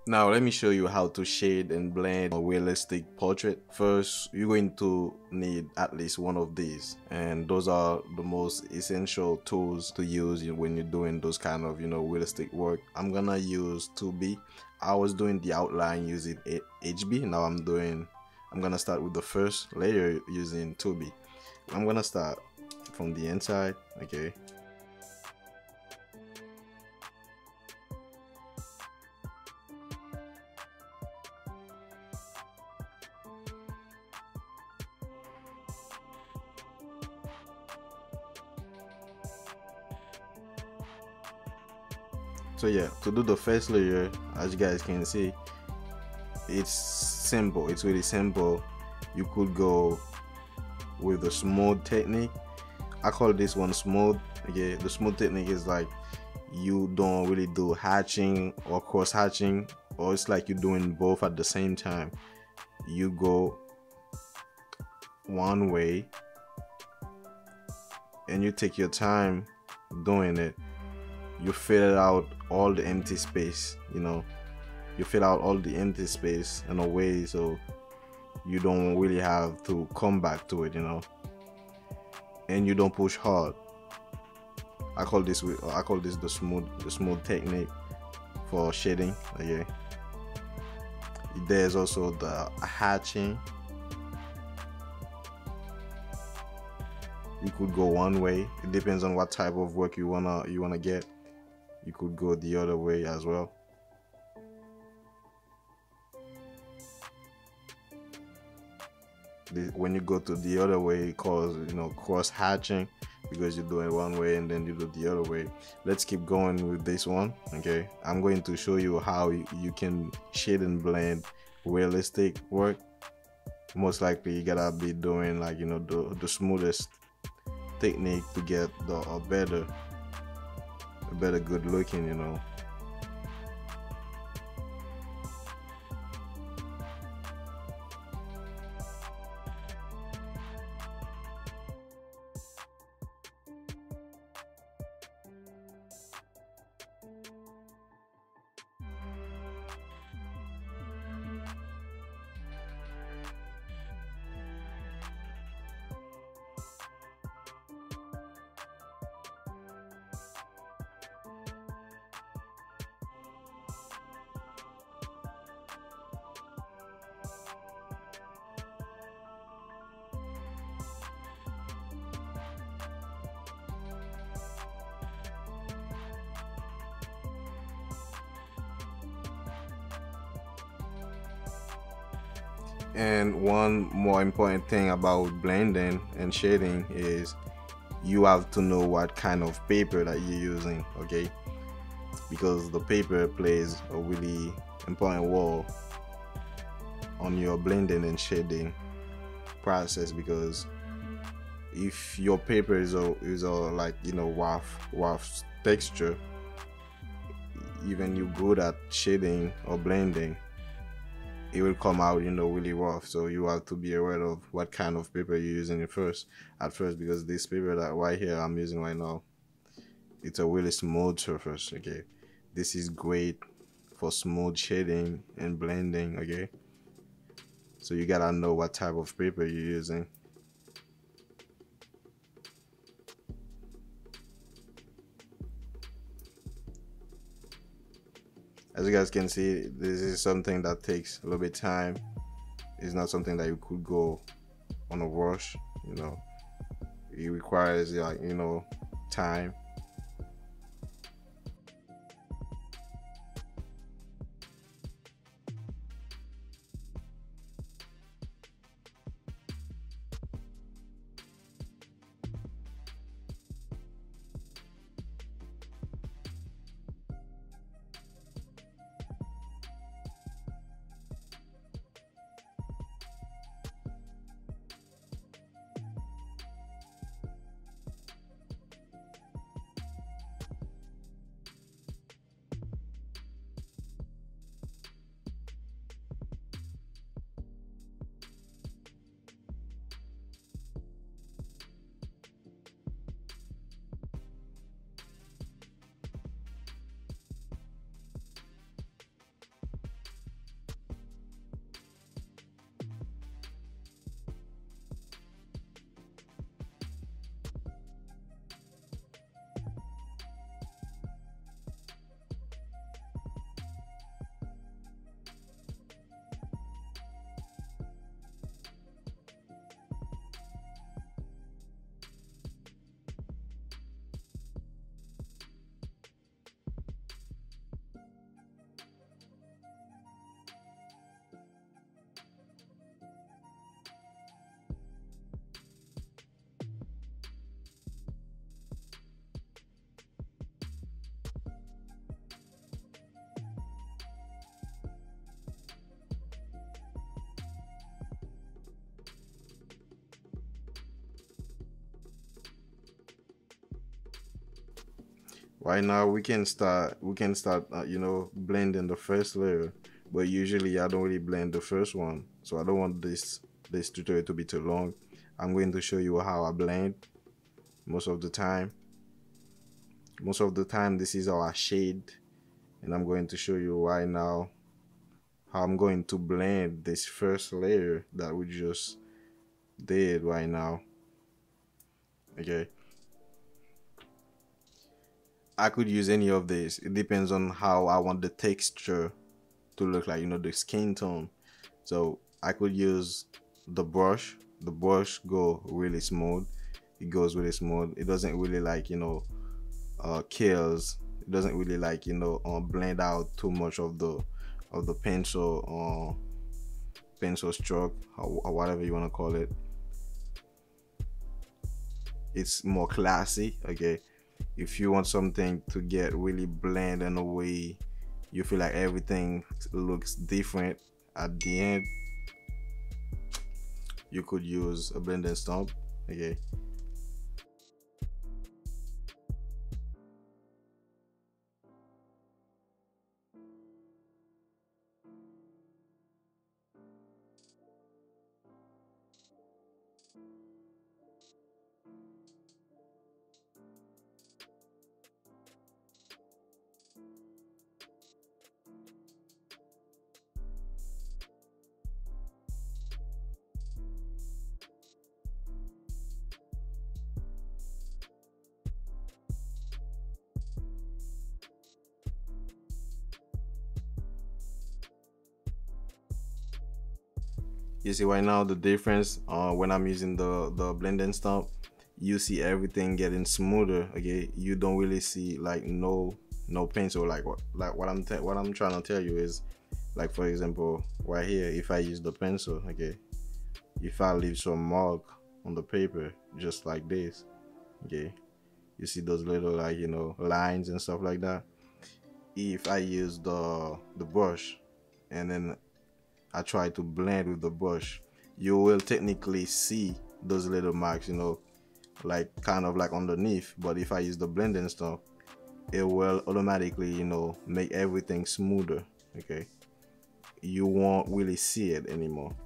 Now let me show you how to shade and blend a realistic portrait. First, you're going to need at least one of these, and those are the most essential tools to use when you're doing those kind of realistic work. I'm gonna use 2B. I was doing the outline using HB. Now I'm gonna start with the first layer using 2B. I'm gonna start from the inside, okay? So yeah, to do the first layer, as you guys can see, it's simple. It's really simple. You could go with the smooth technique. I call this one smooth. Okay, the smooth technique is like you don't really do hatching or cross hatching, or it's like you're doing both at the same time. You go one way and you take your time doing it. You fill out all the empty space, you fill out all the empty space in a way so you don't really have to come back to it, and you don't push hard. I call this the smooth technique for shading. Okay, there's also the hatching. You could go one way. It depends on what type of work you wanna get. You could go the other way as well. When you go to the other way, it calls cross hatching, because you're doing one way and then you do the other way. Let's keep going with this one. Okay, I'm going to show you how you can shade and blend realistic work. Most likely you gotta be doing like the smoothest technique to get a better good looking. And one more important thing about blending and shading is you have to know what kind of paper that you're using, okay? Because the paper plays a really important role on your blending and shading process. Because if your paper is a like rough texture, even you good at shading or blending, it will come out really rough. So you have to be aware of what kind of paper you're using at first, because this paper that right here I'm using right now, it's a really smooth surface. Okay, this is great for smooth shading and blending. Okay, so you gotta know what type of paper you're using. As you guys can see, this is something that takes a little bit of time. It's not something that you could go on a rush. It requires time. Right now we can start blending the first layer, but usually I don't really blend the first one, so I don't want this tutorial to be too long. I'm going to show you how I blend most of the time. Most of the time this is how I shade, and I'm going to show you right now how I'm going to blend this first layer that we just did right now. Okay, I could use any of this. It depends on how I want the texture to look like, the skin tone. So I could use the brush. The brush go really smooth. It goes really smooth. It doesn't really like, kills. It doesn't really like, blend out too much of the pencil stroke, or whatever you want to call it. It's more classy. Okay, if you want something to get really blend in a way you feel like everything looks different at the end, you could use a blending stump. Okay, you see right now the difference when I'm using the blending stump. You see everything getting smoother. Okay, you don't really see like no pencil. Like what I'm trying to tell you is, like, for example, right here, if I use the pencil, okay, if I leave some mark on the paper just like this, okay, you see those little, like, lines and stuff like that. If I use the brush and then I try to blend with the brush, you will technically see those little marks, like kind of like underneath. But if I use the blending stuff, it will automatically, make everything smoother. Okay, you won't really see it anymore.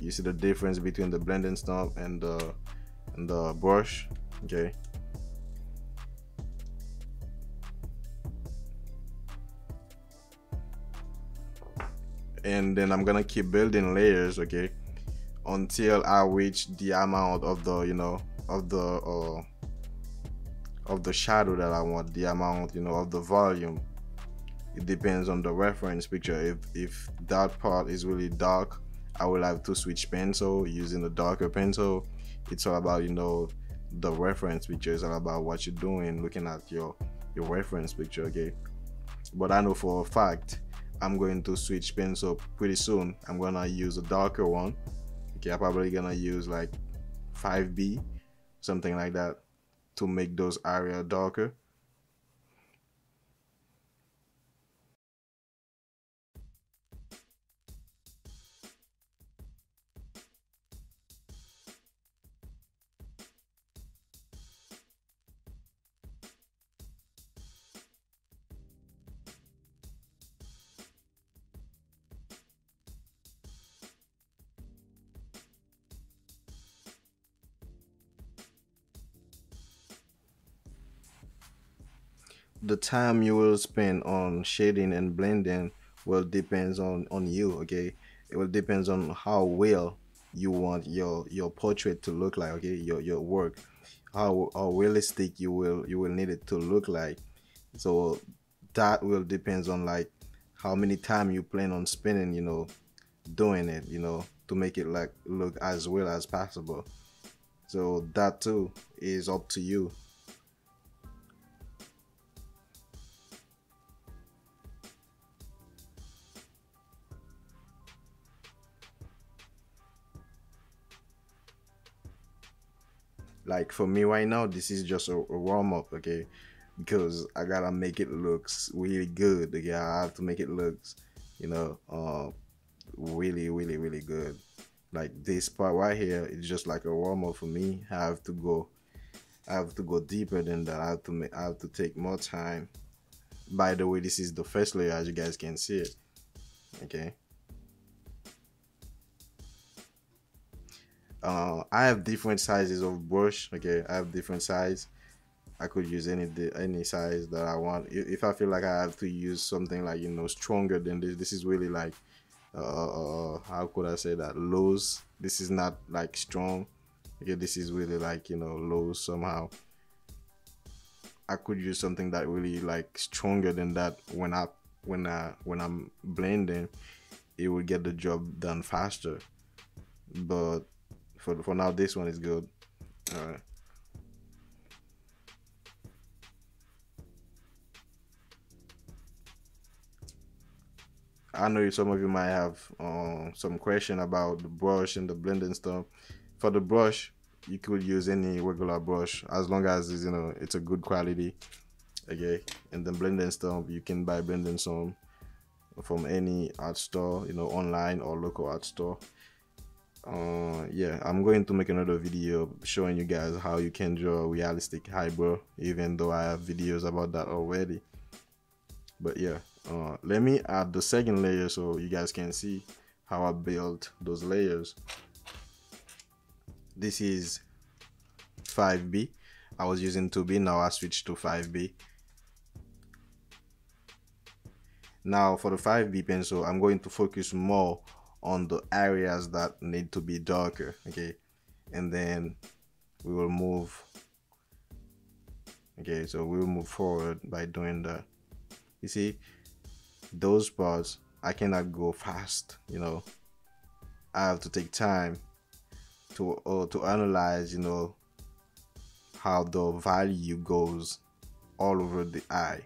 You see the difference between the blending stump and the brush. Okay, and then I'm gonna keep building layers. Okay, until I reach the amount of the of the shadow that I want, the amount, of the volume. It depends on the reference picture. If that part is really dark, I will have to switch pencil using a darker pencil. It's all about, the reference picture. It's all about what you're doing, looking at your reference picture. Okay, but I know for a fact I'm going to switch pencil pretty soon. I'm gonna use a darker one. Okay, I'm probably gonna use like 5B, something like that, to make those areas darker. The time you will spend on shading and blending will depends on you. Okay, it will depends on how well you want your portrait to look like. Okay, your work, how realistic you will need it to look like. So that will depends on, like, how many time you plan on spending, doing it, to make it like look as well as possible. So that too is up to you. Like for me right now, this is just a warm up. Okay, because I gotta make it looks really good. Okay, I have to make it looks, you know, uh, really, really, really good. Like this part right here is just like a warm up for me. I have to go I have to go deeper than that. I have to take more time. By the way, this is the first layer, as you guys can see it. Okay. I have different sizes of brush. Okay, I have different size. I could use any size that I want. If I feel like I have to use something like, you know, stronger than this, this is really like how could I say that, loose. This is not like strong. Okay, this is really like, you know, loose somehow. I could use something that really like stronger than that. When I'm blending, it will get the job done faster. But for now, this one is good. All right. I know some of you might have some question about the brush and the blending stuff. For the brush, you could use any regular brush as long as it's, you know, it's a good quality. Okay, and then blending stuff, you can buy blending some from any art store, you know, online or local art store. Yeah, I'm going to make another video showing you guys how you can draw realistic eyebrow, even though I have videos about that already. But yeah, let me add the second layer so you guys can see how I built those layers. This is 5B. I was using 2B, now I switched to 5B. Now for the 5B pencil, I'm going to focus more on the areas that need to be darker. Okay, and then we will move. Okay, so we'll move forward by doing that. You see, those parts I cannot go fast, you know. I have to take time to analyze, you know, how the value goes all over the eye,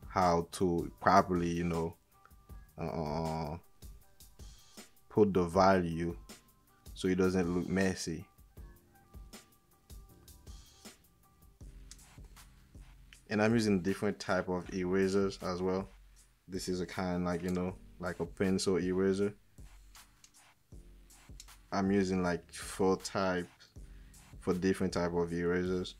how to properly, you know, put the value so it doesn't look messy. And I'm using different type of erasers as well. This is a kind, like, you know, like a pencil eraser. I'm using like 4 types for different type of erasers.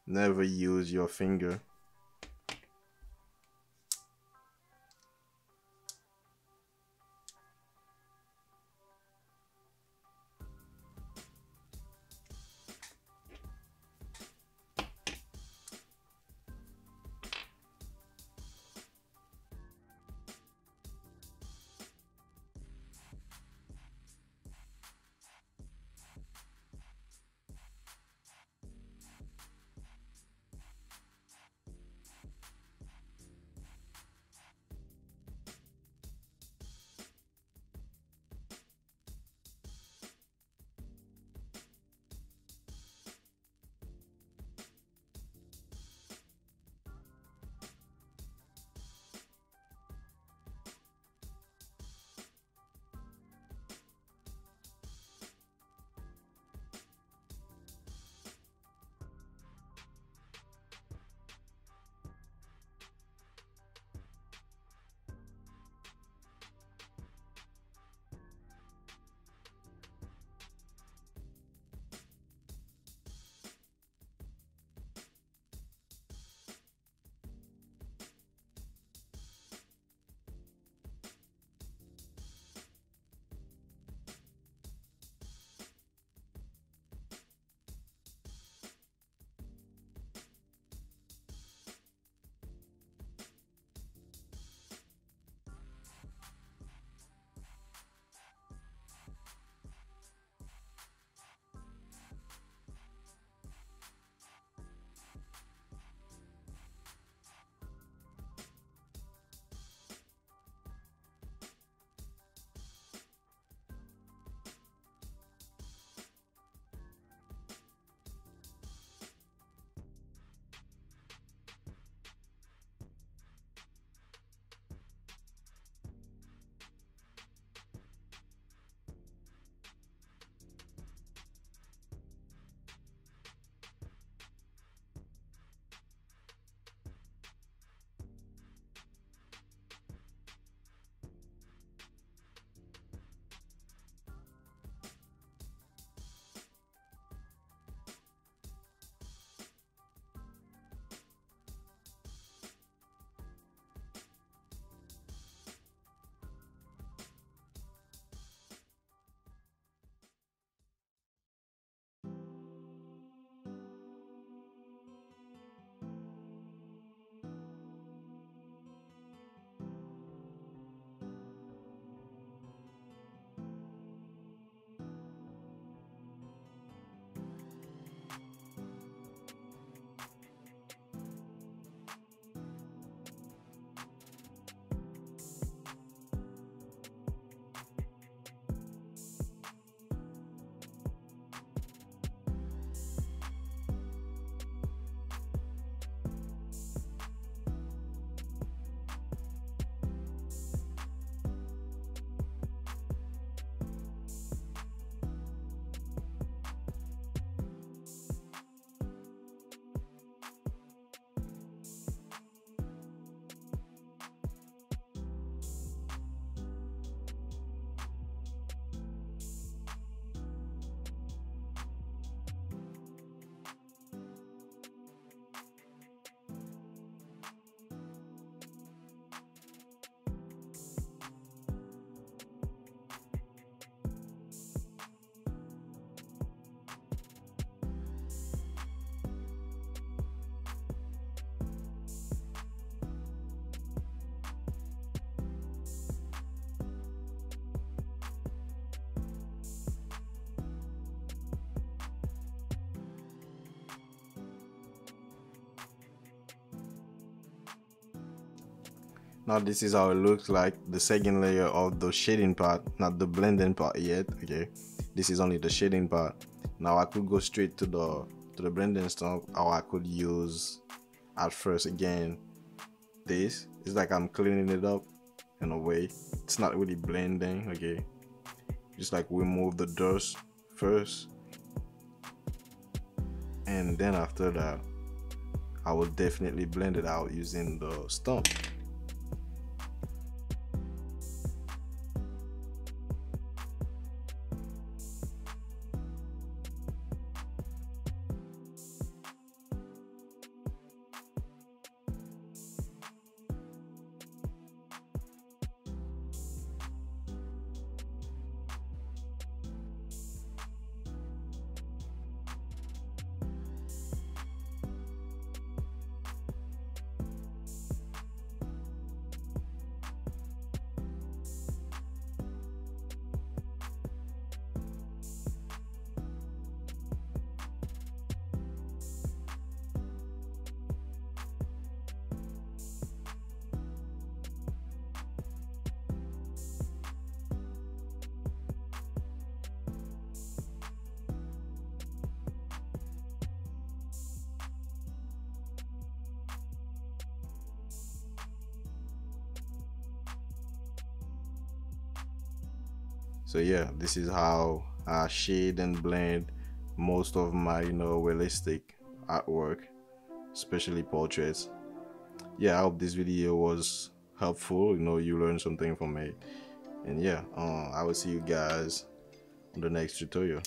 Never use your finger. Now this is how it looks like, the second layer of the shading part, not the blending part yet. Okay, this is only the shading part. Now I could go straight to the blending stuff, or I could use at first again this. It's like I'm cleaning it up in a way. It's not really blending. Okay, just like remove the dust first, and then after that I will definitely blend it out using the stump. So yeah, this is how I shade and blend most of my realistic artwork, especially portraits. Yeah, I hope this video was helpful. You learned something from it. And yeah, I will see you guys on the next tutorial.